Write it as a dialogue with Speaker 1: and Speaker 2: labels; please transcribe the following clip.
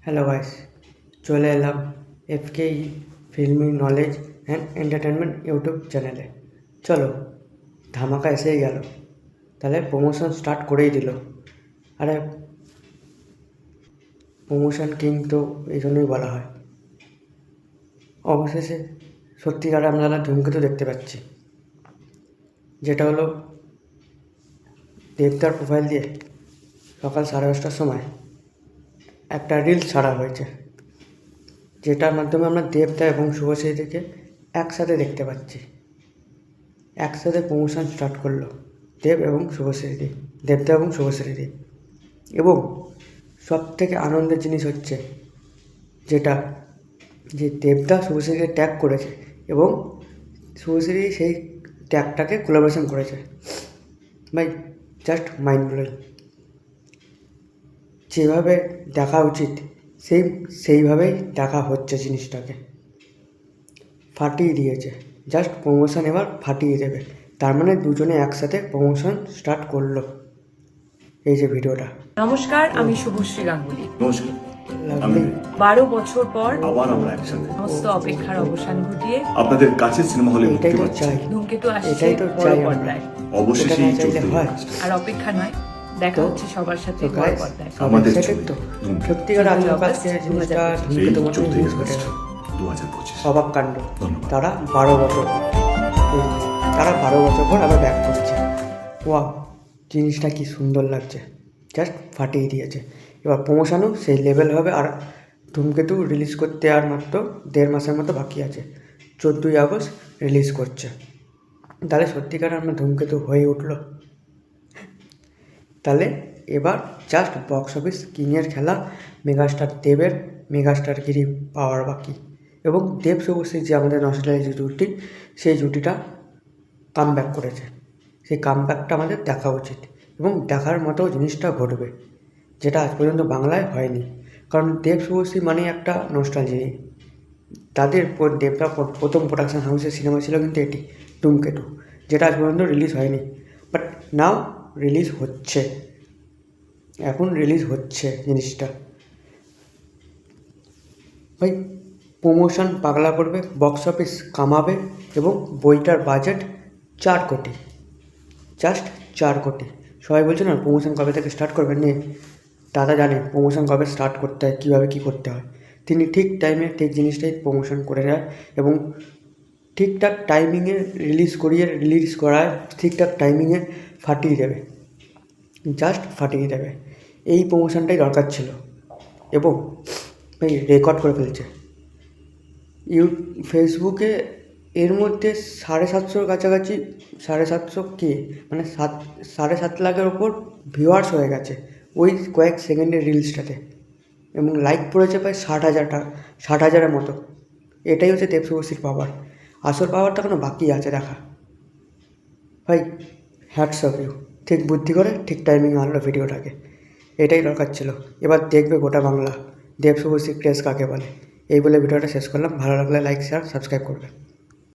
Speaker 1: Hello guys, চলে এলাম এফকেই filmy knowledge and entertainment YouTube চ্যানেলে। চলো, ধামাকা এসেই গেল, তাহলে প্রমোশন স্টার্ট করেই দিল। আরে প্রমোশন কিং তো এই জন্যই বলা হয়। অবশেষে সত্যিকার আমরা ধূমকেতু দেখতে পাচ্ছি, যেটা হলো দেবদার প্রোফাইল দিয়ে সকাল 10:30টার সময় একটা রিলস ছাড়া হয়েছে, যেটার মাধ্যমে আমরা দেবদা এবং শুভশ্রীদিকে একসাথে দেখতে পাচ্ছি। একসাথে প্রমোশন স্টার্ট করলো দেবদা এবং শুভশ্রীদি। এবং সব থেকে আনন্দের জিনিস হচ্ছে যেটা, যে দেবদা শুভশ্রীকে ট্যাগ করেছে এবং শুভশ্রী সেই ট্যাগটাকে কোলাবোরেশন করেছে। ভাই, জাস্ট মাইন্ড ব্লোয়িং। যেভাবে দেখা উচিত সেইভাবেই দেখা হচ্ছে জিনিসটাকে। ফাটিয়ে দিয়েছে, জাস্ট প্রমোশন এবার ফাটিয়ে দেবে। তার মানে দুজনে একসাথে প্রমোশন স্টার্ট করলো। এই যে ভিডিওটা।
Speaker 2: নমস্কার, আমি শুভশ্রী গাঙ্গুলি।
Speaker 3: নমস্কার,
Speaker 1: লাভলি
Speaker 2: 12 বছর পর
Speaker 3: আবার আমরা একসাথে
Speaker 2: সমস্ত অপেক্ষার অবসান ঘটিয়ে
Speaker 3: আপনাদের কাছের সিনেমা হলে মুক্তি
Speaker 1: এটাই তো
Speaker 3: পাচ্ছে।
Speaker 1: চাই,
Speaker 2: ধূমকেতু আসছে
Speaker 1: এটাই তো
Speaker 2: বড়
Speaker 1: চাই আমরা।
Speaker 2: পর্দায়।
Speaker 3: অবশেষই
Speaker 1: এটা না চাইলে
Speaker 3: 14
Speaker 1: হয়?
Speaker 3: আগস্ট।
Speaker 2: আর অপেক্ষা নয়, দেখা হচ্ছে সবার সাথে
Speaker 1: তো
Speaker 2: বড়
Speaker 1: গাইস,
Speaker 2: পর্দায়।
Speaker 3: আমাদের
Speaker 1: সেটাই
Speaker 3: ছবি,
Speaker 1: তো
Speaker 3: ধূমকেতু।
Speaker 1: সত্যিকার আজকে জিনিসটা
Speaker 3: এই
Speaker 1: ধূমকেতু মতো
Speaker 3: 14
Speaker 1: জিনিস ঘটে
Speaker 3: আগস্ট
Speaker 1: গেল।
Speaker 3: 2025।
Speaker 1: অবাক কাণ্ড।
Speaker 3: ধন্যবাদ।
Speaker 1: তারা 12 বছর পর আবার ব্যাক করছে। ওয়াও, জিনিসটা কি সুন্দর লাগছে, জাস্ট ফাটিয়ে দিয়েছে। এবার প্রমোশনও সেই লেভেল হবে। আর ধূমকেতু রিলিজ করতে আর মাত্র 1.5 মাসের মতো বাকি আছে। 14ই আগস্ট রিলিজ করছে। তাহলে সত্যিকার আমরা ধূমকেতু হয়ে উঠলো। তাহলে এবার জাস্ট বক্স অফিস কিংয়ের খেলা। মেগাস্টার দেবের মেগাস্টার গিরি পাওয়ার বাকি, এবং দেব শুভশ্রী যে আমাদের নস্টালজি জুটি, সেই জুটিটা কামব্যাক করেছে। সেই কামব্যাকটা আমাদের দেখা উচিত এবং দেখার মতো জিনিসটা ঘটবে, যেটা আজ পর্যন্ত বাংলায় হয়নি। কারণ দেব শুভশ্রী মানে একটা নস্টালজি। তাদের দেবদা প্রথম প্রোডাকশন হাউসের সিনেমা ছিল কিন্তু এটি ধূমকেতু, যেটা আজ পর্যন্ত রিলিজ হয়নি। বাট নাও রিলিজ হচ্ছে, এখন রিলিজ হচ্ছে জিনিসটা। ভাই, প্রমোশন পাগলা করবে, বক্স অফিস কামাবে, এবং বইটার বাজেট 4 কোটি, জাস্ট 4 কোটি। সবাই বলছে না প্রমোশন কবে থেকে স্টার্ট করবেন, নিয়ে দাদা জানে প্রমোশন কবে স্টার্ট করতে হয়, কীভাবে কী করতে হয়। তিনি ঠিক টাইমে ঠিক জিনিসটাই প্রমোশন করে দেয় এবং ঠিকঠাক টাইমিংয়ে রিলিজ করায় ঠিকঠাক টাইমিংয়ে ফাটিয়ে দেবে, জাস্ট ফাটিয়ে দেবে। এই প্রমোশনটাই দরকার ছিল এবং ভাই রেকর্ড করে ফেলছে। ফেসবুকে এর মধ্যে 750 কাছাকাছি, 750 কে মানে 7.5 লাখের ওপর ভিউয়ার্স হয়ে গেছে ওই কয়েক সেকেন্ডের রিলসটাতে, এবং লাইক পড়েছে প্রায় 60,000-60,000-এর মতো। এটাই হচ্ছে দেব শুভশ্রীর পাওয়ার। আসল পাওয়ারটা এখনো বাকি আছে দেখা। ভাই, হ্যাটস অফ ইউ। ঠিক বুদ্ধি করে ঠিক টাইমিং আনলো ভিডিওটাকে, এটাই দরকার ছিল। এবার দেখবে গোটা বাংলা দেব শুভশ্রী ক্রেজ কাকে বলে। এই বলে ভিডিওটা শেষ করলাম। ভালো লাগলে লাইক, শেয়ার, সাবস্ক্রাইব করবে।